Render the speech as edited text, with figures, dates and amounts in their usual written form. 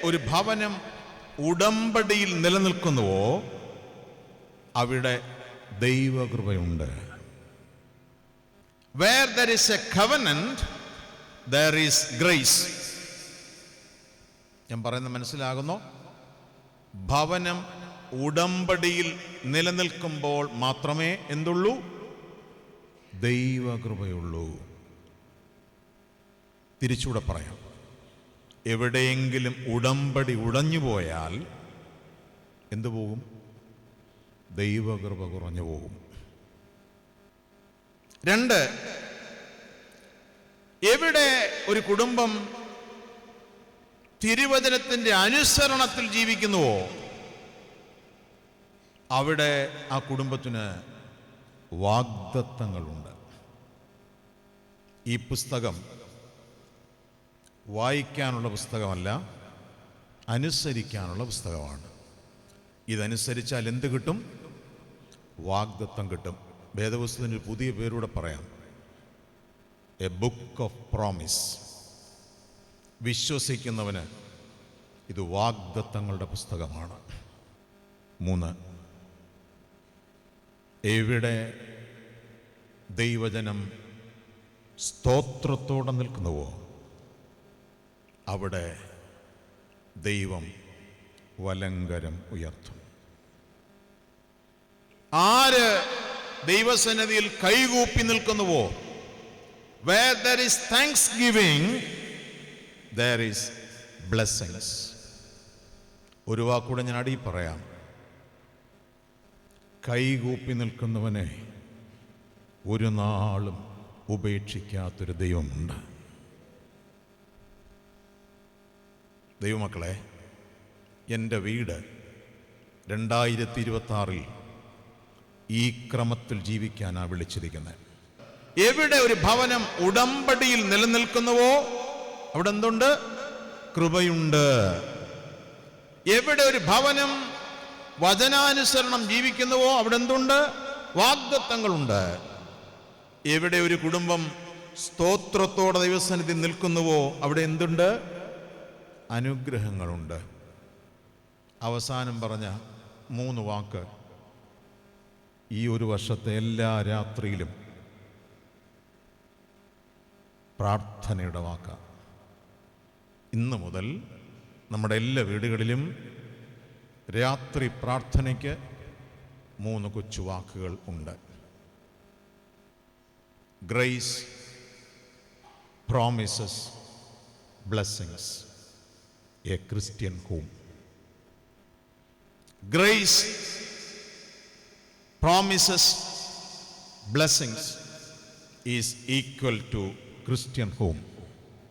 ഒരു ഭവനം ഉടമ്പടിയിൽ നിലനിൽക്കുന്നുവോ അവിടെ ദൈവകൃപയുണ്ട്. Where there is a covenant, there is grace. ഞാൻ പറയുന്നത് മനസ്സിലാകുന്നു? ഭവനം ഉടമ്പടിയിൽ നിലനിൽക്കുമ്പോൾ മാത്രമേ എന്തുള്ളൂ? ദൈവകൃപയുള്ളൂ. തിരിച്ചൂടെ പറയാം, എവിടെയെങ്കിലും ഉടമ്പടി ഉടഞ്ഞു പോയാൽ എന്തു പോകും? ദൈവകൃപ കുറഞ്ഞു പോകും. 2, എവിടെ ഒരു കുടുംബം തിരുവചനത്തിന്റെ അനുസരണത്തിൽ ജീവിക്കുന്നുവോ അവിടെ ആ കുടുംബത്തിന് വാഗ്ദത്തങ്ങളുണ്ട്. ഈ പുസ്തകം വായിക്കാനുള്ള പുസ്തകമല്ല, അനുസരിക്കാനുള്ള പുസ്തകമാണ്. ഇതനുസരിച്ചാൽ എന്ത് കിട്ടും? വാഗ്ദത്തം കിട്ടും. വേദപുസ്തകത്തിന് പുതിയ പേരൂടെ പറയാം, എ ബുക്ക് ഓഫ് പ്രോമിസ്. വിശ്വസിക്കുന്നവന് ഇത് വാഗ്ദത്തങ്ങളുടെ പുസ്തകമാണ്. 3, എവിടെ ദൈവജനം സ്തോത്രത്തോടെ നിൽക്കുന്നുവോ അവിടെ ദൈവം വലങ്കരം ഉയർത്തും. ആര് ദൈവസന്നിധിയിൽ കൈകൂപ്പി നിൽക്കുന്നുവോ, where there is thanksgiving, there is blessings. ഒരു വാക്കൂടെ ഞാൻ അടി പറയാം, കൈകൂപ്പി നിൽക്കുന്നവനെ ഒരു നാളും ഉപേക്ഷിക്കാത്തൊരു ദൈവമുണ്ട്. ദൈവമക്കളെ, എൻ്റെ വീട് 2026 ഈ ക്രമത്തിൽ ജീവിക്കാനാണ് വിളിച്ചിരിക്കുന്നത്. എവിടെ ഒരു ഭവനം ഉടമ്പടിയിൽ നിലനിൽക്കുന്നുവോ അവിടെ എന്തുണ്ട്? കൃപയുണ്ട്. എവിടെ ഒരു ഭവനം വചനാനുസരണം ജീവിക്കുന്നുവോ അവിടെ എന്തുണ്ട്? വാഗ്ദത്തങ്ങളുണ്ട്. എവിടെ ഒരു കുടുംബം സ്തോത്രത്തോടെ ദൈവസന്നിധി നിൽക്കുന്നുവോ അവിടെ എന്തുണ്ട്? അനുഗ്രഹങ്ങളുണ്ട്. അവസാനം പറഞ്ഞ 3 വാക്ക് ഈ ഒരു വർഷത്തെ എല്ലാ രാത്രിയിലും പ്രാർത്ഥനയുടെ വാക്കാണ്. ഇന്ന് മുതൽ നമ്മുടെ എല്ലാ വീടുകളിലും രാത്രി പ്രാർത്ഥനയ്ക്ക് 3 കൊച്ചു വാക്കുകൾ ഉണ്ട്. Grace, promises, blessings. A Christian home. Grace, promises, blessings is equal to Christian home.